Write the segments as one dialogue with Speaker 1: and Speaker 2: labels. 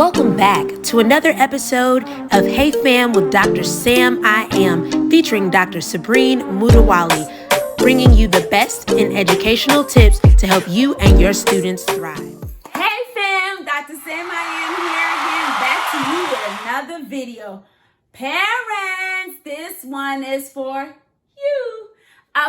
Speaker 1: Welcome back to another episode of Hey Fam with Dr. SAMiAm, featuring Dr. Sabrine Mutawali, bringing you the best in educational tips to help you and your students thrive.
Speaker 2: Hey fam, Dr. SAMiAm here again, back to you with another video. Parents, this one is for you.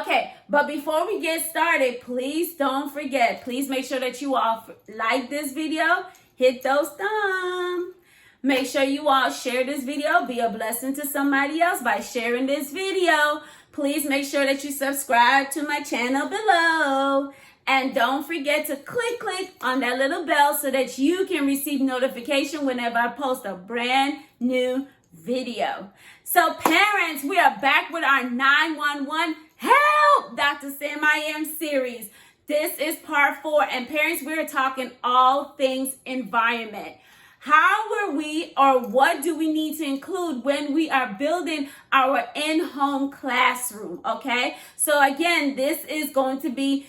Speaker 2: Okay, but before we get started, please don't forget, please make sure that you all like this video, hit those thumbs. Make sure you all share this video, be a blessing to somebody else by sharing this video. Please make sure that you subscribe to my channel below. And don't forget to click on that little bell so that you can receive notification whenever I post a brand new video. So parents, we are back with our 911 Help Dr. SAMiAm series. This is part 4, and parents, we're talking all things environment. How are we, or what do we need to include when we are building our in-home classroom, okay? So again, this is going to be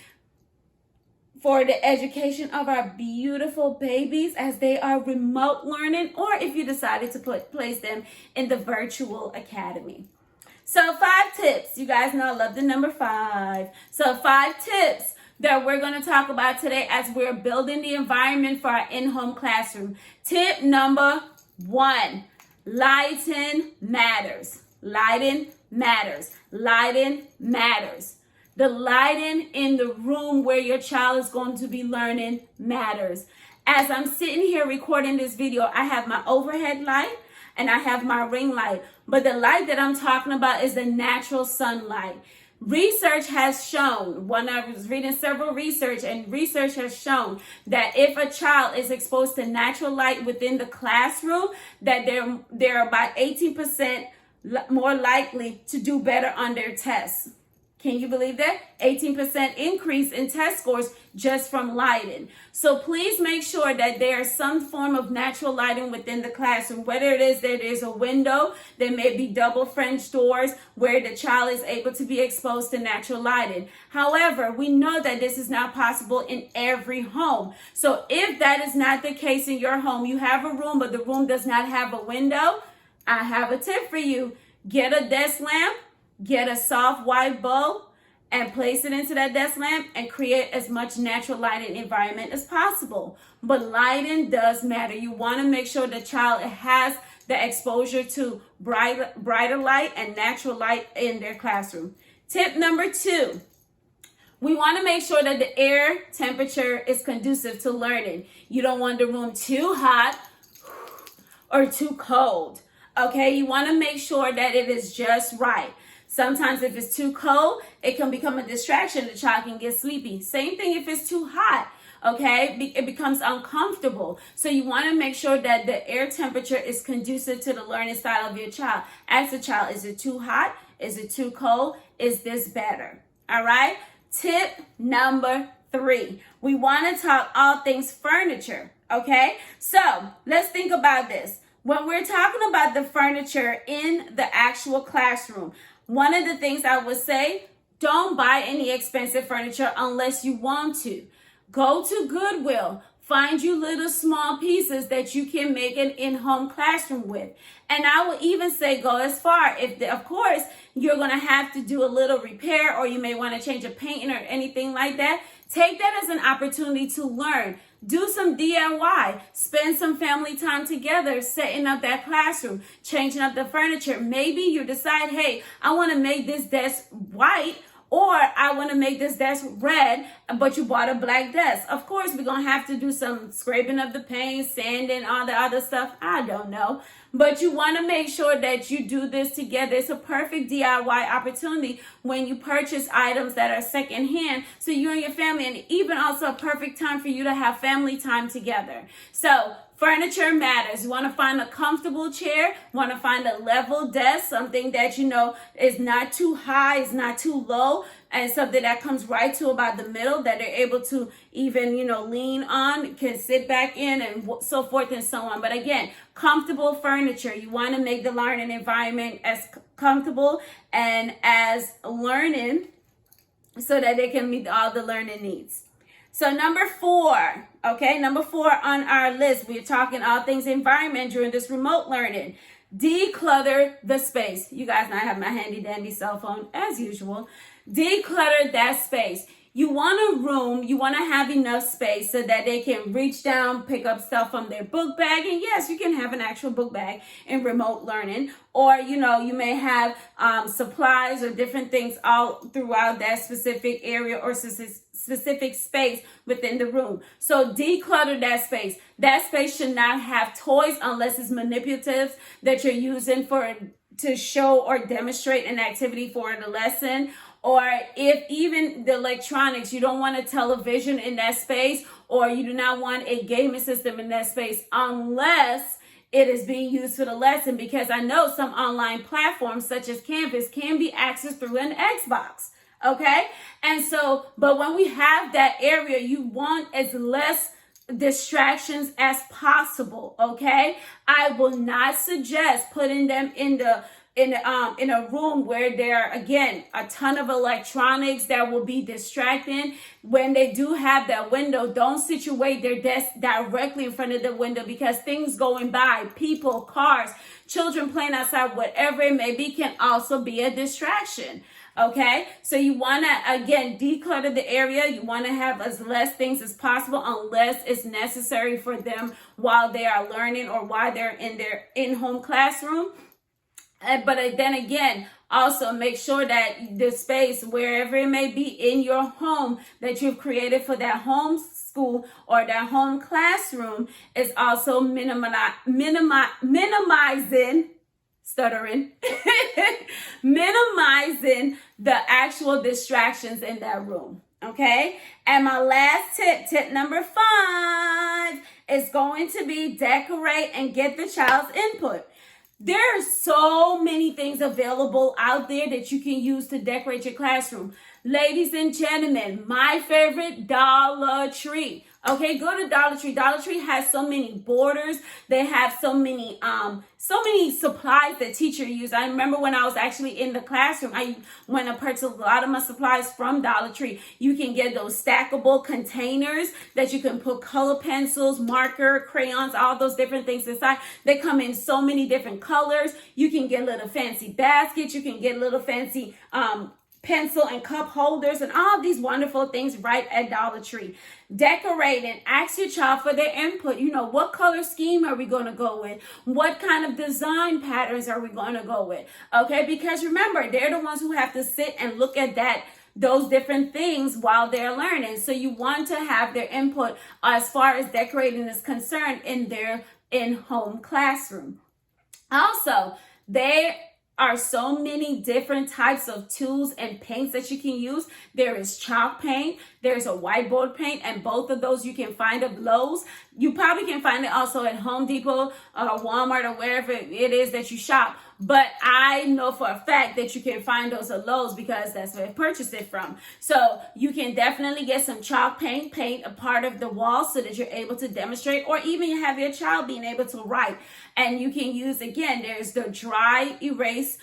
Speaker 2: for the education of our beautiful babies as they are remote learning, or if you decided to place them in the virtual academy. So 5 tips. You guys know I love the number 5. So 5 tips that we're going to talk about today as we're building the environment for our in-home classroom. Tip number 1, lighting matters. Lighting matters. Lighting matters. The lighting in the room where your child is going to be learning matters. As I'm sitting here recording this video, I have my overhead light and I have my ring light. But the light that I'm talking about is the natural sunlight. Research has shown, when I was reading several research, and research has shown that if a child is exposed to natural light within the classroom, that they're about 18% more likely to do better on their tests. Can you believe that? 18% increase in test scores just from lighting. So please make sure that there's some form of natural lighting within the classroom, whether it is that there's a window, there may be double French doors where the child is able to be exposed to natural lighting. However, we know that this is not possible in every home. So if that is not the case in your home, you have a room, but the room does not have a window, I have a tip for you. Get a desk lamp. Get a soft white bulb and place it into that desk lamp and create as much natural lighting environment as possible. But lighting does matter. You want to make sure the child has the exposure to brighter light and natural light in their classroom. Tip number 2, we want to make sure that the air temperature is conducive to learning. You don't want the room too hot or too cold. Okay, you want to make sure that it is just right. Sometimes if it's too cold, it can become a distraction. The child can get sleepy. Same thing if it's too hot, okay? It becomes uncomfortable. So you want to make sure that the air temperature is conducive to the learning style of your child. Ask the child, is it too hot? Is it too cold? Is this better? All right? Tip number 3, we want to talk all things furniture, okay? So let's think about this. When we're talking about the furniture in the actual classroom, one of the things I would say, don't buy any expensive furniture unless you want to. Go to Goodwill. Find you little small pieces that you can make an in-home classroom with. And I would even say go as far. Of course, you're going to have to do a little repair, or you may want to change a paint or anything like that. Take that as an opportunity to learn. Do some DIY. Spend some family time together setting up that classroom, changing up the furniture. Maybe you decide, hey, I want to make this desk white, or I want to make this desk red, but you bought a black desk. Of course, we're going to have to do some scraping of the paint, sanding, all the other stuff. I don't know. But you want to make sure that you do this together. It's a perfect DIY opportunity when you purchase items that are secondhand, so you and your family, and even also a perfect time for you to have family time together. So furniture matters. You want to find a comfortable chair, want to find a level desk, something that you know is not too high, is not too low, and something that comes right to about the middle that they're able to even, lean on, can sit back in, and so forth and so on. But again, comfortable furniture. You want to make the learning environment as comfortable and as learning so that they can meet all the learning needs. So number 4, okay, number 4 on our list, we're talking all things environment during this remote learning. Declutter the space. You guys know I have my handy dandy cell phone as usual. Declutter that space. You want a room, you want to have enough space so that they can reach down, pick up stuff from their book bag. And yes, you can have an actual book bag in remote learning. Or, you may have supplies or different things all throughout that specific area or specific space within the room. So declutter that space. That space should not have toys unless it's manipulatives that you're using to show or demonstrate an activity for the lesson. Or if even the electronics, you don't want a television in that space, or you do not want a gaming system in that space unless it is being used for the lesson, because I know some online platforms such as Canvas can be accessed through an Xbox. Okay. And so, but when we have that area, you want as less distractions as possible. Okay. I will not suggest putting them in a room where there are, again, a ton of electronics that will be distracting. When they do have that window, don't situate their desk directly in front of the window, because things going by, people, cars, children playing outside, whatever it may be, can also be a distraction. Okay, so you want to, again, declutter the area. You want to have as less things as possible unless it's necessary for them while they are learning or while they're in their in-home classroom. But then again, also make sure that the space, wherever it may be in your home that you've created for that home school or that home classroom, is also minimizing, minimizing the actual distractions in that room. Okay. And my last tip number 5, is going to be decorate and get the child's input. There are so many things available out there that you can use to decorate your classroom. Ladies and gentlemen, my favorite, Dollar Tree. Okay, go to Dollar Tree. Dollar Tree has so many borders. They have so many supplies that teachers use. I remember when I was actually in the classroom, I went and purchased a lot of my supplies from Dollar Tree. You can get those stackable containers that you can put color pencils, marker, crayons, all those different things inside. They come in so many different colors. You can get little fancy baskets. You can get little fancy pencil and cup holders and all these wonderful things right at Dollar Tree. Decorate and ask your child for their input. What color scheme are we going to go with? What kind of design patterns are we going to go with? Okay, because remember, they're the ones who have to sit and look at those different things while they're learning. So you want to have their input as far as decorating is concerned in their in-home classroom. Also, there are so many different types of tools and paints that you can use. There is chalk paint, there's a whiteboard paint, and both of those you can find at Lowe's. You probably can find it also at Home Depot or Walmart or wherever it is that you shop. But I know for a fact that you can find those at Lowe's because that's where I purchased it from. So you can definitely get some chalk paint a part of the wall so that you're able to demonstrate, or even have your child being able to write. And you can use, again, there's the dry erase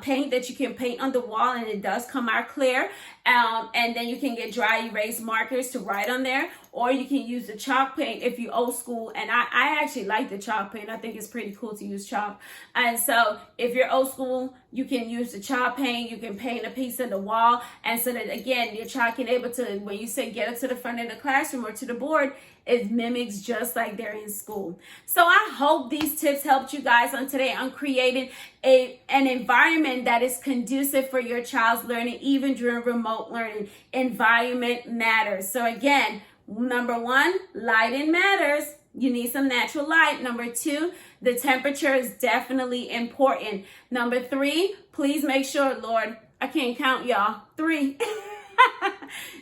Speaker 2: paint that you can paint on the wall, and it does come out clear. And then you can get dry erase markers to write on there, or you can use the chalk paint if you're old school. And I actually like the chalk paint. I think it's pretty cool to use chalk. And so if you're old school, you can use the chalk paint. You can paint a piece of the wall, and so that, again, your child can able to, when you say get it to the front of the classroom or to the board, it mimics just like they're in school. So I hope these tips helped you guys on today on creating an environment that is conducive for your child's learning, even during remote learning. Environment matters. So again, number 1, lighting matters. You need some natural light. Number 2, the temperature is definitely important. Number 3, please make sure, Lord, I can't count, y'all. 3.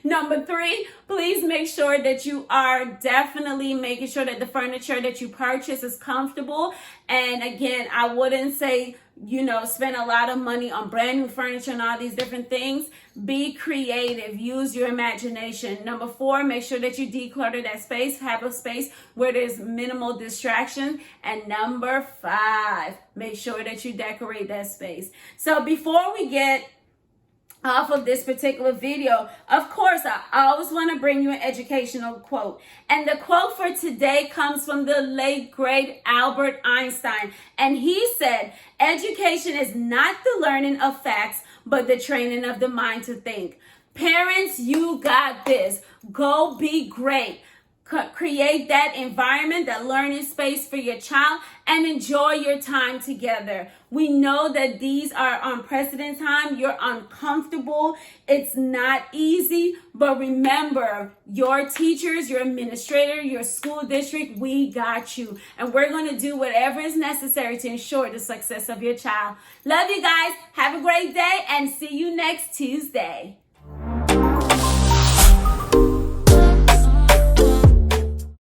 Speaker 2: Number 3, please make sure that you are definitely making sure that the furniture that you purchase is comfortable. And again, I wouldn't say, spend a lot of money on brand new furniture and all these different things. Be creative. Use your imagination. Number 4, make sure that you declutter that space. Have a space where there's minimal distraction. And number 5, make sure that you decorate that space. So before we get off of this particular video. Of course, I always want to bring you an educational quote. And the quote for today comes from the late, great Albert Einstein. And he said, education is not the learning of facts, but the training of the mind to think. Parents, you got this. Go be great. Create that environment, that learning space for your child, and enjoy your time together. We know that these are unprecedented times. You're uncomfortable. It's not easy, but remember, your teachers, your administrator, your school district, we got you. And we're going to do whatever is necessary to ensure the success of your child. Love you guys. Have a great day and see you next Tuesday.